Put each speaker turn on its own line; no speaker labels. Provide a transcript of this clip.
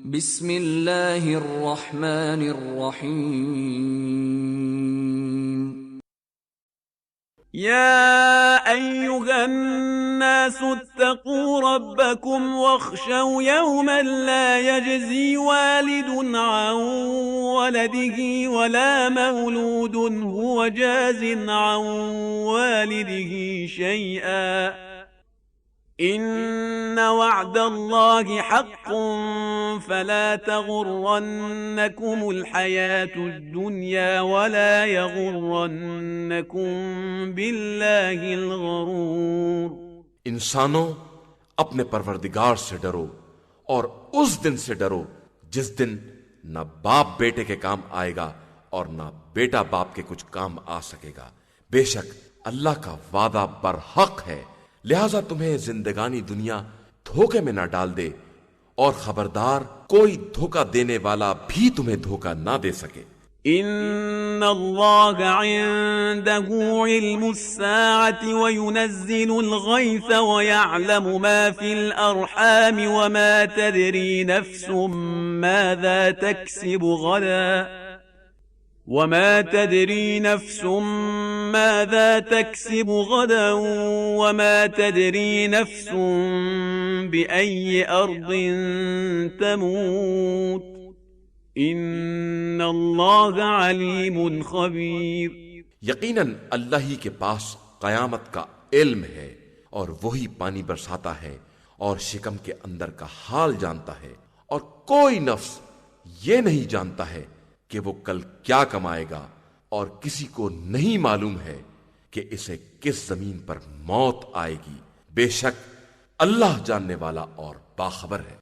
बिस्मिल्लाहिर्रहमानिर्रहीम।
يا أيها الناس اتقوا ربكم واخشوا يوما لا يجزي والد عن ولده ولا مولود هو جاز عن والده شيئا إن وعد الله حق فلا تغرنكم الحياة الدنيا ولا يغرنكم بالله الغرور।
इंसानों, अपने परवरदिगार से डरो और उस दिन से डरो जिस दिन न बाप बेटे के काम आएगा और न बेटा बाप के कुछ काम आ सकेगा। बेशक अल्लाह का वादा बरहक है, लिहाजा तुम्हें जिंदगानी दुनिया धोखे में ना डाल दे और खबरदार कोई धोखा देने वाला भी तुम्हें धोखा ना दे सके।
إن الله عنده علم الساعة وينزل الغيث ويعلم ما في الأرحام وما تدري نفس ماذا تكسب غدا وما تدري نفس ماذا تكسب غدا وما تدري نفس بأي أرض تموت إن الله عليم خبير।
यकीनन अल्लाह ही के पास कयामत का इल्म है और वही पानी बरसाता है और शिकम के अंदर का हाल जानता है, और कोई नफ्स ये नहीं जानता है कि वो कल क्या कमाएगा, और किसी को नहीं मालूम है कि इसे किस जमीन पर मौत आएगी। बेशक अल्लाह जानने वाला और बाखबर है।